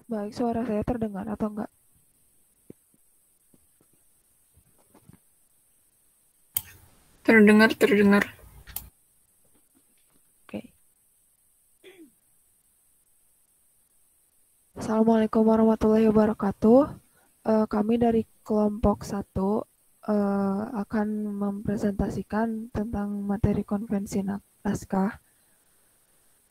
Baik, suara saya terdengar atau enggak? Terdengar, terdengar. Oke. Assalamualaikum warahmatullahi wabarakatuh. Kami dari kelompok 1 akan mempresentasikan tentang materi konvensi naskah.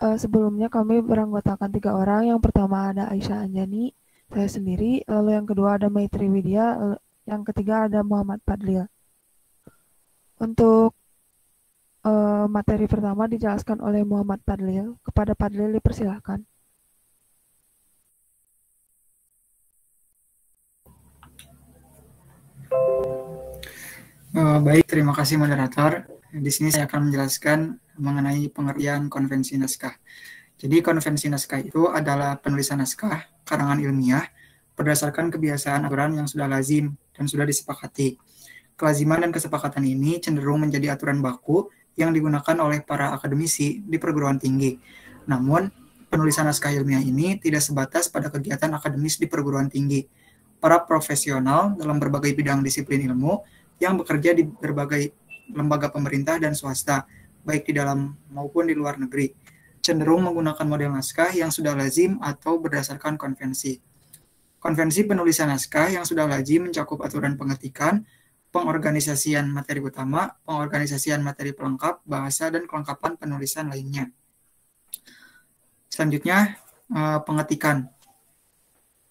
Sebelumnya kami beranggotakan 3 orang. Yang pertama ada Aisyah Anjani, saya sendiri, lalu yang kedua ada Maitri Widya, yang ketiga ada Muhammad Fadlil. Untuk materi pertama dijelaskan oleh Muhammad Fadlil. Kepada Fadlil dipersilahkan. Baik, terima kasih moderator. Di sini saya akan menjelaskan mengenai pengertian konvensi naskah. Jadi konvensi naskah itu adalah penulisan naskah karangan ilmiah berdasarkan kebiasaan aturan yang sudah lazim dan sudah disepakati. Kelaziman dan kesepakatan ini cenderung menjadi aturan baku yang digunakan oleh para akademisi di perguruan tinggi. Namun, penulisan naskah ilmiah ini tidak sebatas pada kegiatan akademis di perguruan tinggi. Para profesional dalam berbagai bidang disiplin ilmu yang bekerja di berbagai lembaga pemerintah dan swasta, baik di dalam maupun di luar negeri, cenderung menggunakan model naskah yang sudah lazim atau berdasarkan konvensi. Konvensi penulisan naskah yang sudah lazim mencakup aturan pengetikan, pengorganisasian materi utama, pengorganisasian materi pelengkap, bahasa, dan kelengkapan penulisan lainnya. Selanjutnya, pengetikan.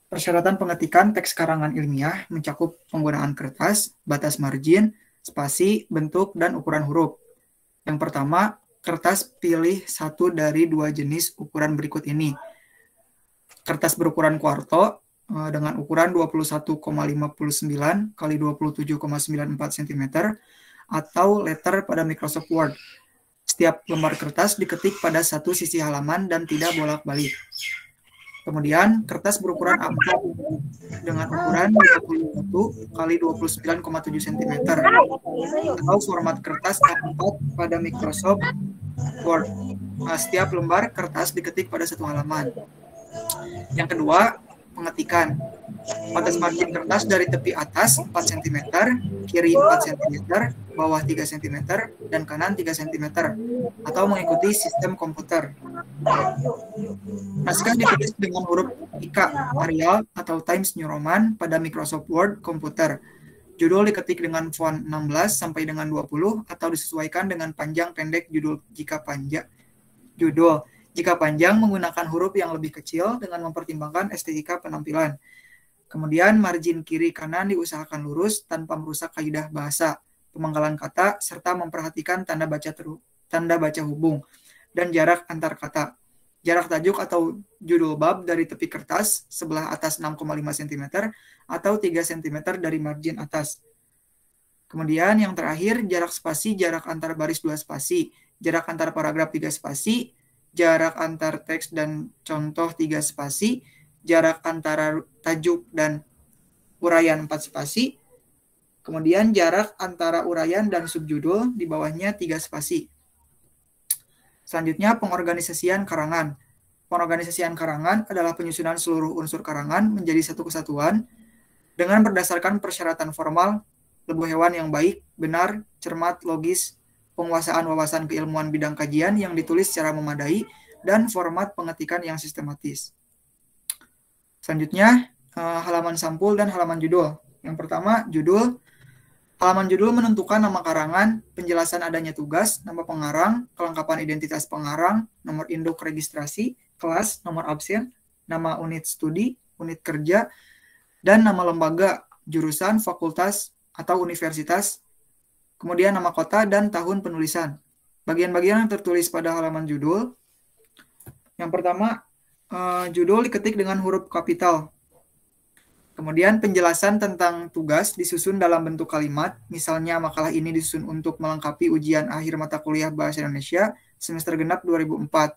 Persyaratan pengetikan teks karangan ilmiah mencakup penggunaan kertas, batas margin, spasi, bentuk, dan ukuran huruf. Yang pertama, kertas pilih satu dari 2 jenis ukuran berikut ini. Kertas berukuran kuarto dengan ukuran 21,59 kali 27,94 cm atau letter pada Microsoft Word. Setiap lembar kertas diketik pada satu sisi halaman dan tidak bolak-balik. Kemudian kertas berukuran A4 dengan ukuran 21 kali 29,7 cm atau format kertas A4 pada Microsoft Word. Setiap lembar kertas diketik pada satu halaman. Yang kedua, pengetikan. Batas margin kertas dari tepi atas 4 cm, kiri 4 cm, bawah 3 cm, dan kanan 3 cm, atau mengikuti sistem komputer. Naskah ditulis dengan huruf Arial atau Times New Roman pada Microsoft Word komputer. Judul diketik dengan font 16 sampai dengan 20 atau disesuaikan dengan panjang pendek judul jika panjang. Jika panjang menggunakan huruf yang lebih kecil dengan mempertimbangkan estetika penampilan. Kemudian margin kiri kanan diusahakan lurus tanpa merusak kaidah bahasa, pemanggalan kata, serta memperhatikan tanda baca hubung dan jarak antar kata. Jarak tajuk atau judul bab dari tepi kertas sebelah atas 6,5 cm atau 3 cm dari margin atas. Kemudian yang terakhir, jarak spasi, jarak antar baris 2 spasi, jarak antar paragraf 3 spasi, jarak antar teks dan contoh 3 spasi, jarak antara tajuk dan uraian 4 spasi, kemudian jarak antara uraian dan subjudul di bawahnya 3 spasi. Selanjutnya, pengorganisasian karangan. Pengorganisasian karangan adalah penyusunan seluruh unsur karangan menjadi satu kesatuan dengan berdasarkan persyaratan formal, lebu hewan yang baik, benar, cermat, logis, penguasaan wawasan keilmuan bidang kajian yang ditulis secara memadai, dan format pengetikan yang sistematis. Selanjutnya, halaman sampul dan halaman judul. Yang pertama, judul. Halaman judul menentukan nama karangan, penjelasan adanya tugas, nama pengarang, kelengkapan identitas pengarang, nomor induk registrasi, kelas, nomor absen, nama unit studi, unit kerja, dan nama lembaga, jurusan, fakultas, atau universitas, kemudian nama kota dan tahun penulisan. Bagian-bagian yang tertulis pada halaman judul. Yang pertama, judul diketik dengan huruf kapital. Kemudian penjelasan tentang tugas disusun dalam bentuk kalimat, misalnya makalah ini disusun untuk melengkapi ujian akhir mata kuliah Bahasa Indonesia semester genap 2004.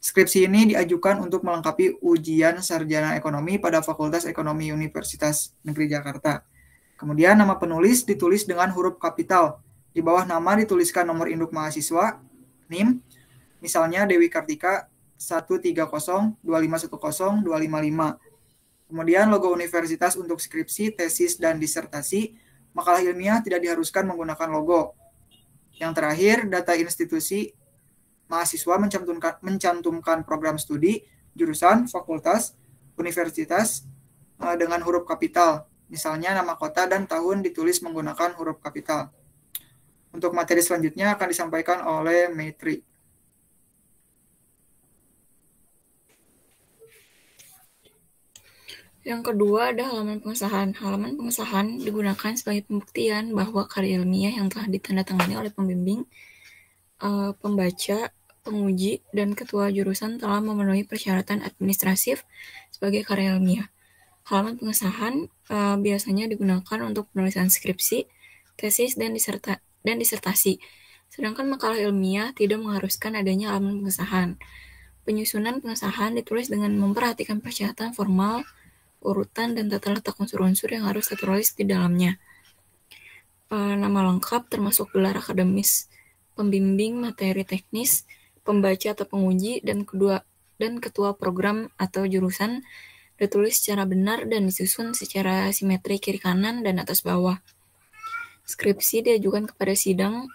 Skripsi ini diajukan untuk melengkapi ujian sarjana ekonomi pada Fakultas Ekonomi Universitas Negeri Jakarta. Kemudian nama penulis ditulis dengan huruf kapital. Di bawah nama dituliskan nomor induk mahasiswa, NIM, misalnya Dewi Kartika 13025102555. Kemudian logo universitas untuk skripsi, tesis, dan disertasi. Makalah ilmiah tidak diharuskan menggunakan logo. Yang terakhir, data institusi mahasiswa mencantumkan program studi, jurusan, fakultas, universitas dengan huruf kapital. Misalnya nama kota dan tahun ditulis menggunakan huruf kapital. Untuk materi selanjutnya akan disampaikan oleh Maitri. Yang kedua ada halaman pengesahan. Halaman pengesahan digunakan sebagai pembuktian bahwa karya ilmiah yang telah ditandatangani oleh pembimbing, pembaca, penguji, dan ketua jurusan telah memenuhi persyaratan administratif sebagai karya ilmiah. Halaman pengesahan biasanya digunakan untuk penulisan skripsi, tesis, dan disertasi. Sedangkan makalah ilmiah tidak mengharuskan adanya halaman pengesahan. Penyusunan pengesahan ditulis dengan memperhatikan persyaratan formal, urutan, dan tata letak unsur-unsur yang harus tertulis di dalamnya. Nama lengkap termasuk gelar akademis, pembimbing, materi teknis, pembaca atau penguji, dan ketua program atau jurusan ditulis secara benar dan disusun secara simetri kiri kanan dan atas bawah. Skripsi diajukan kepada sidang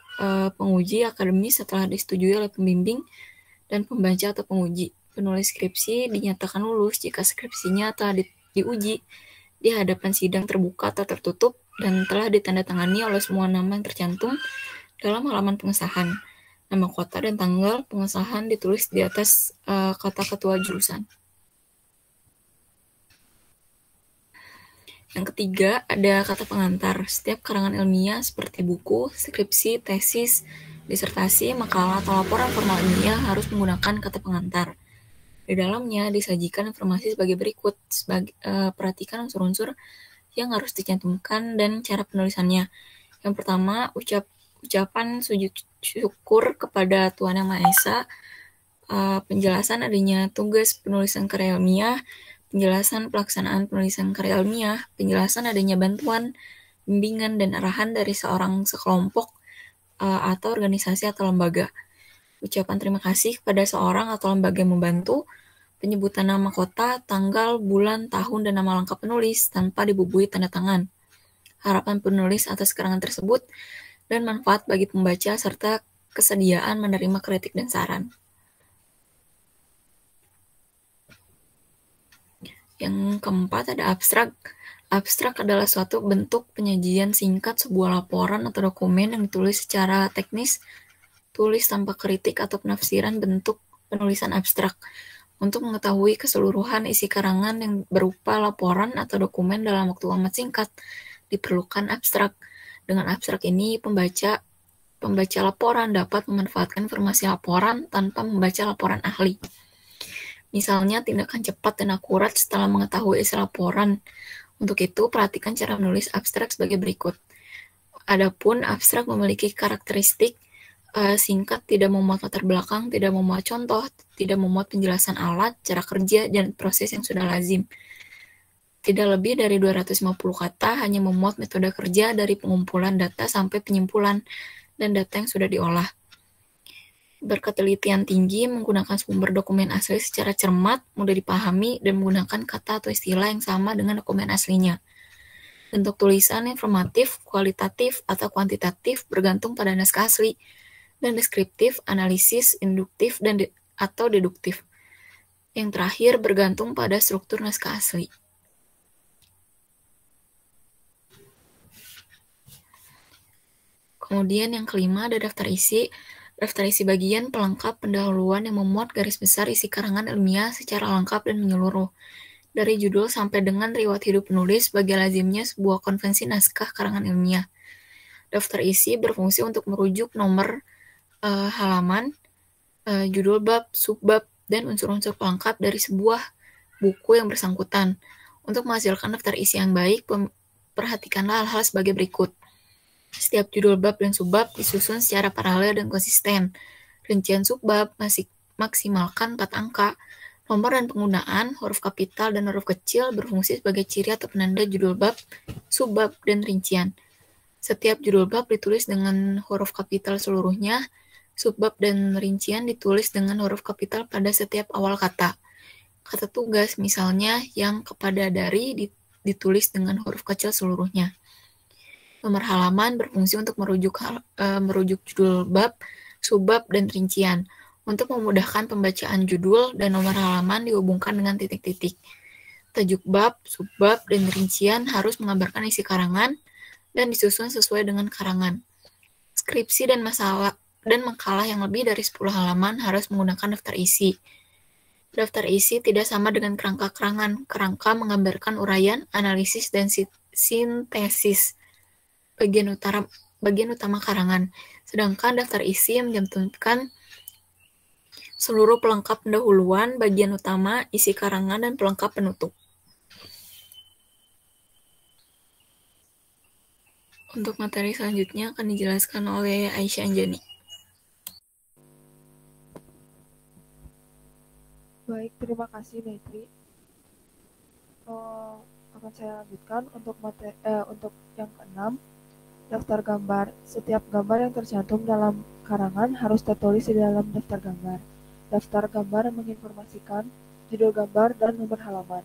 penguji akademis setelah disetujui oleh pembimbing dan pembaca atau penguji. Penulis skripsi dinyatakan lulus jika skripsinya telah diuji di hadapan sidang terbuka atau tertutup dan telah ditandatangani oleh semua nama yang tercantum dalam halaman pengesahan. Nama kota dan tanggal pengesahan ditulis di atas kata ketua jurusan. Yang ketiga, ada kata pengantar. Setiap karangan ilmiah seperti buku, skripsi, tesis, disertasi, makalah, atau laporan formal ilmiah harus menggunakan kata pengantar. Di dalamnya disajikan informasi sebagai berikut. Perhatikan unsur-unsur yang harus dicantumkan dan cara penulisannya. Yang pertama, ucapan sujud syukur kepada Tuhan Yang Maha Esa, penjelasan adanya tugas penulisan karya ilmiah, penjelasan pelaksanaan penulisan karya ilmiah, penjelasan adanya bantuan, bimbingan, dan arahan dari sekelompok atau organisasi atau lembaga. Ucapan terima kasih kepada seorang atau lembaga yang membantu, penyebutan nama kota, tanggal, bulan, tahun, dan nama lengkap penulis tanpa dibubuhi tanda tangan. Harapan penulis atas karangan tersebut dan manfaat bagi pembaca serta kesediaan menerima kritik dan saran. Yang keempat ada abstrak. Abstrak adalah suatu bentuk penyajian singkat sebuah laporan atau dokumen yang ditulis secara teknis, tulis tanpa kritik atau penafsiran bentuk penulisan abstrak. Untuk mengetahui keseluruhan isi karangan yang berupa laporan atau dokumen dalam waktu amat singkat, diperlukan abstrak. Dengan abstrak ini, pembaca laporan dapat memanfaatkan informasi laporan tanpa membaca laporan ahli. Misalnya, tindakan cepat dan akurat setelah mengetahui isi laporan. Untuk itu, perhatikan cara menulis abstrak sebagai berikut. Adapun abstrak memiliki karakteristik singkat, tidak memuat latar belakang, tidak memuat contoh, tidak memuat penjelasan alat, cara kerja, dan proses yang sudah lazim. Tidak lebih dari 250 kata, hanya memuat metode kerja dari pengumpulan data sampai penyimpulan dan data yang sudah diolah. Berketelitian tinggi, menggunakan sumber dokumen asli secara cermat, mudah dipahami, dan menggunakan kata atau istilah yang sama dengan dokumen aslinya. Bentuk tulisan informatif, kualitatif, atau kuantitatif bergantung pada naskah asli, dan deskriptif, analisis, induktif, atau deduktif. Yang terakhir bergantung pada struktur naskah asli. Kemudian yang kelima ada daftar isi. Daftar isi bagian pelengkap pendahuluan yang memuat garis besar isi karangan ilmiah secara lengkap dan menyeluruh. Dari judul sampai dengan riwayat hidup penulis sebagai lazimnya sebuah konvensi naskah karangan ilmiah. Daftar isi berfungsi untuk merujuk nomor halaman, judul bab, subbab, dan unsur-unsur pelengkap dari sebuah buku yang bersangkutan. Untuk menghasilkan daftar isi yang baik, perhatikanlah hal-hal sebagai berikut. Setiap judul bab dan subbab disusun secara paralel dan konsisten. Rincian subbab maksimalkan 4 angka. Nomor dan penggunaan huruf kapital dan huruf kecil berfungsi sebagai ciri atau penanda judul bab, subbab, dan rincian. Setiap judul bab ditulis dengan huruf kapital seluruhnya, Subbab dan rincian ditulis dengan huruf kapital pada setiap awal kata. Kata tugas misalnya yang kepada dari ditulis dengan huruf kecil seluruhnya. Nomor halaman berfungsi untuk merujuk judul bab, subbab, dan rincian. Untuk memudahkan pembacaan judul dan nomor halaman dihubungkan dengan titik-titik. Tajuk bab, subbab, dan rincian harus menggambarkan isi karangan dan disusun sesuai dengan karangan. Skripsi dan makalah yang lebih dari 10 halaman harus menggunakan daftar isi. Daftar isi tidak sama dengan kerangka karangan. Kerangka menggambarkan uraian, analisis, dan sintesis bagian utama karangan. Sedangkan daftar isi mencantumkan seluruh pelengkap pendahuluan, bagian utama, isi karangan, dan pelengkap penutup. Untuk materi selanjutnya akan dijelaskan oleh Aisyah Anjani. Baik, terima kasih Maitri. Akan saya lanjutkan untuk yang keenam, daftar gambar. Setiap gambar yang tercantum dalam karangan harus tertulis di dalam daftar gambar. Daftar gambar menginformasikan judul gambar dan nomor halaman.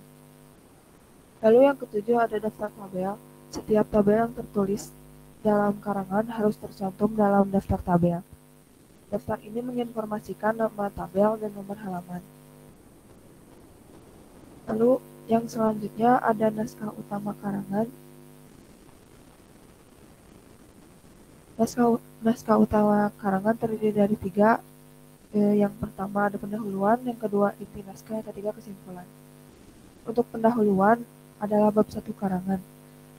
Lalu yang ketujuh ada daftar tabel. Setiap tabel yang tertulis dalam karangan harus tercantum dalam daftar tabel. Daftar ini menginformasikan nama tabel dan nomor halaman. Lalu yang selanjutnya ada naskah utama karangan. Naskah utama karangan terdiri dari 3. Yang pertama ada pendahuluan, yang kedua inti naskah, yang ketiga kesimpulan. Untuk pendahuluan adalah bab 1 karangan.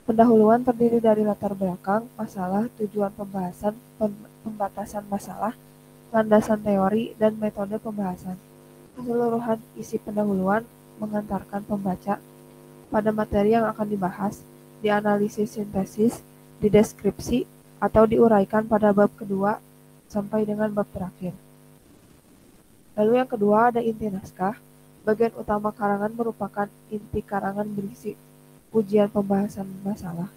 Pendahuluan terdiri dari latar belakang, masalah, tujuan pembahasan, pembatasan masalah, landasan teori, dan metode pembahasan. Keseluruhan isi pendahuluan mengantarkan pembaca pada materi yang akan dibahas, dianalisis sintesis, dideskripsi, atau diuraikan pada bab kedua sampai dengan bab terakhir. Lalu yang kedua ada inti naskah. Bagian utama karangan merupakan inti karangan berisi ujian pembahasan masalah.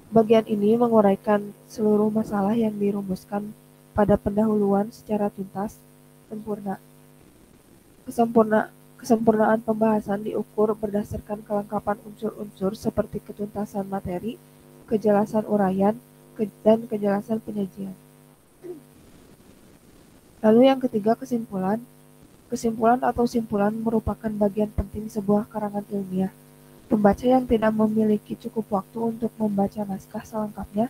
Bagian ini menguraikan seluruh masalah yang dirumuskan pada pendahuluan secara tuntas, sempurna. Kesempurnaan pembahasan diukur berdasarkan kelengkapan unsur-unsur seperti ketuntasan materi, kejelasan uraian, dan kejelasan penyajian. Lalu yang ketiga kesimpulan. Kesimpulan atau simpulan merupakan bagian penting sebuah karangan ilmiah. Pembaca yang tidak memiliki cukup waktu untuk membaca naskah selengkapnya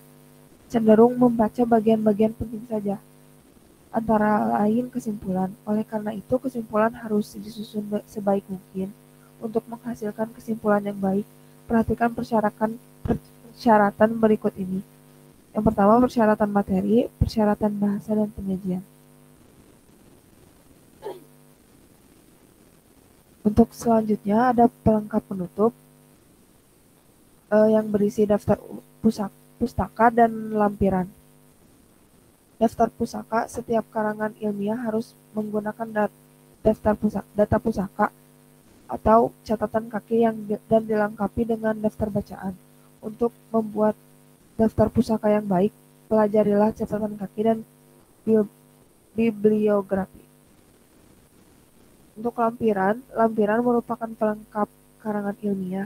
cenderung membaca bagian-bagian penting saja, antara lain kesimpulan. Oleh karena itu, kesimpulan harus disusun sebaik mungkin. Untuk menghasilkan kesimpulan yang baik, perhatikan persyaratan berikut ini. Yang pertama, persyaratan materi, persyaratan bahasa, dan penyajian. Untuk selanjutnya ada pelengkap penutup yang berisi daftar pustaka dan lampiran. Daftar pusaka, setiap karangan ilmiah harus menggunakan data pusaka atau catatan kaki dan dilengkapi dengan daftar bacaan. Untuk membuat daftar pusaka yang baik, pelajarilah catatan kaki dan bibliografi. Untuk lampiran merupakan pelengkap karangan ilmiah.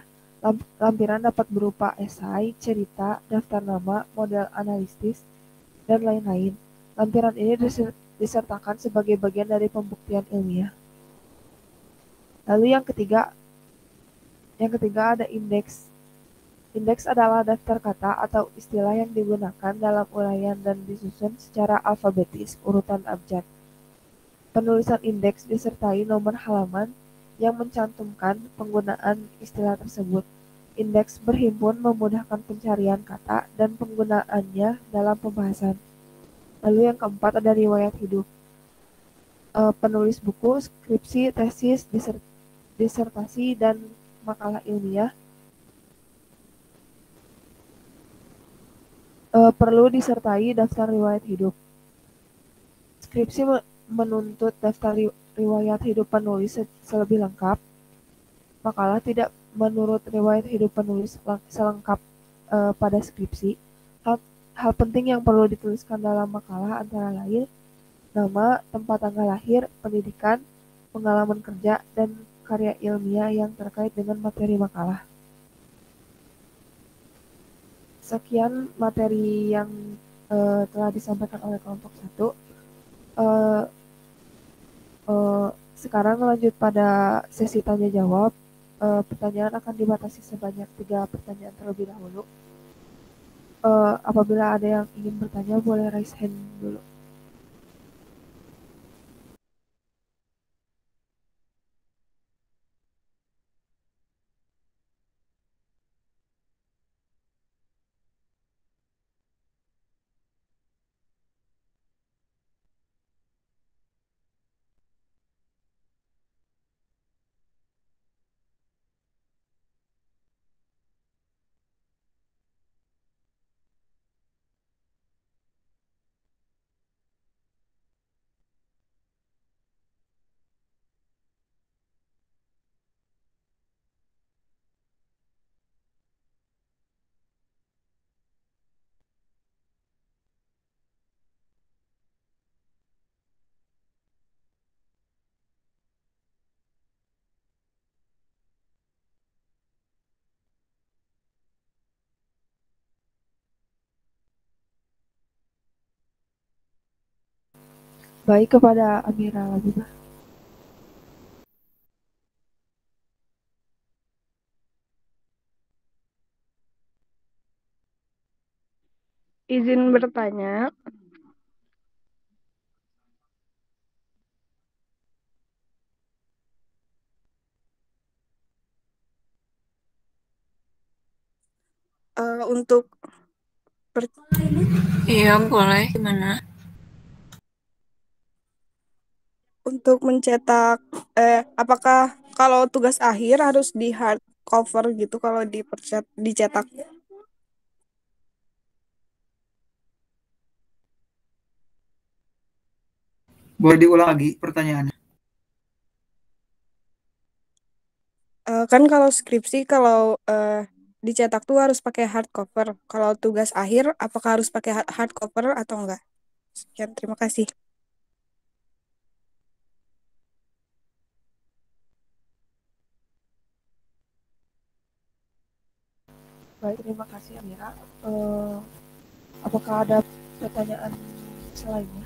Lampiran dapat berupa esai, cerita, daftar nama, model analisis, dan lain-lain. Lampiran ini disertakan sebagai bagian dari pembuktian ilmiah. Lalu yang ketiga ada indeks. Indeks adalah daftar kata atau istilah yang digunakan dalam uraian dan disusun secara alfabetis, urutan abjad. Penulisan indeks disertai nomor halaman yang mencantumkan penggunaan istilah tersebut. Indeks berhimpun memudahkan pencarian kata dan penggunaannya dalam pembahasan. Lalu yang keempat ada riwayat hidup. Penulis buku, skripsi, tesis, disertasi, dan makalah ilmiah perlu disertai daftar riwayat hidup. Skripsi menuntut daftar riwayat hidup penulis selebih lengkap. Makalah tidak menurut riwayat hidup penulis selengkap pada skripsi. Hal penting yang perlu dituliskan dalam makalah antara lain nama, tempat tanggal lahir, pendidikan, pengalaman kerja, dan karya ilmiah yang terkait dengan materi makalah. Sekian materi yang telah disampaikan oleh kelompok 1. Sekarang lanjut pada sesi tanya jawab. Pertanyaan akan dibatasi sebanyak 3 pertanyaan terlebih dahulu. Apabila ada yang ingin bertanya, boleh raise hand dulu. Baik, kepada Amira Labibah. Izin bertanya. Untuk Iya, boleh. Gimana? untuk mencetak, apakah kalau tugas akhir harus di hard cover gitu kalau dicetak? Boleh diulang lagi pertanyaannya? Kan kalau skripsi kalau dicetak tuh harus pakai hard cover. Kalau tugas akhir apakah harus pakai hard cover atau enggak? Sekian, terima kasih. Baik, terima kasih Amira. Apakah ada pertanyaan selainnya?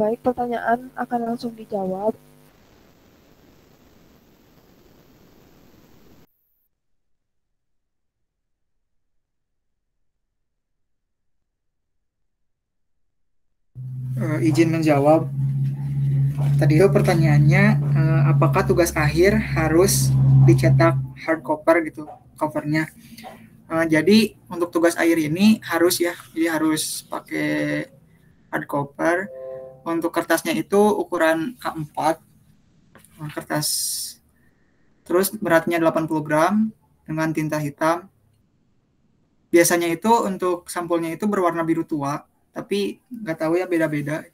Baik, pertanyaan akan langsung dijawab. Izin menjawab. Tadi itu pertanyaannya, apakah tugas akhir harus dicetak hard cover gitu, covernya. Jadi untuk tugas akhir ini harus ya, jadi harus pakai hard cover. Untuk kertasnya itu ukuran A4, kertas. Terus beratnya 80 gram dengan tinta hitam. Biasanya itu untuk sampulnya itu berwarna biru tua. tapi nggak tahu ya beda-beda.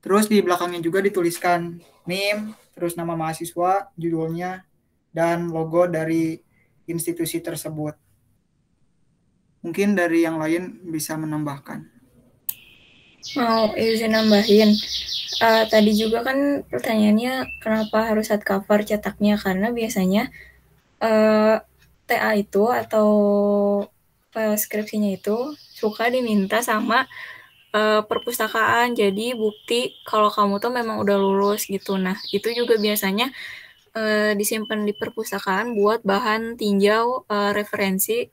Terus di belakangnya juga dituliskan NIM, terus nama mahasiswa, judulnya, dan logo dari institusi tersebut. Mungkin dari yang lain bisa menambahkan. Mau izin nambahin. Tadi juga kan pertanyaannya kenapa harus hardcover cetaknya, karena biasanya TA itu atau skripsinya itu suka diminta sama perpustakaan, jadi bukti kalau kamu tuh memang udah lulus gitu. Nah, itu juga biasanya disimpan di perpustakaan buat bahan tinjau referensi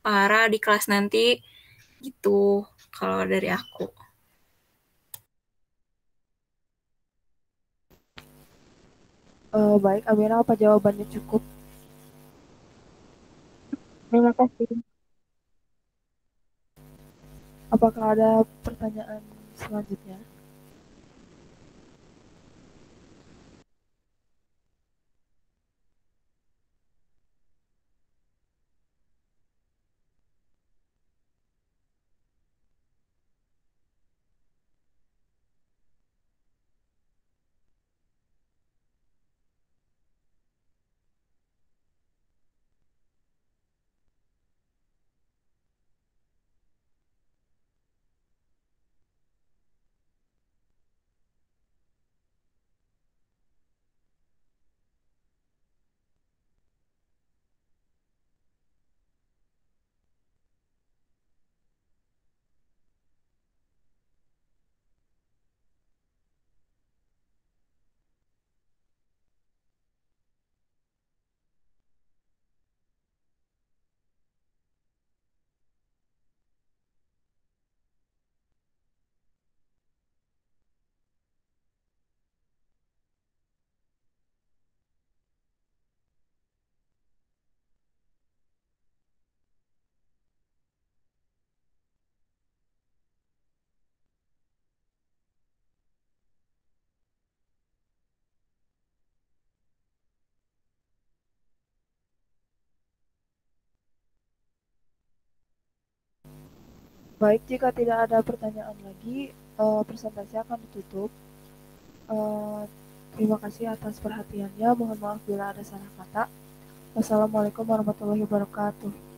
para di kelas nanti gitu kalau dari aku. Baik, Amira, apa jawabannya cukup? Terima kasih. Apakah ada pertanyaan selanjutnya? Baik, jika tidak ada pertanyaan lagi, presentasi akan ditutup. Terima kasih atas perhatiannya. Mohon maaf bila ada salah kata. Wassalamualaikum warahmatullahi wabarakatuh.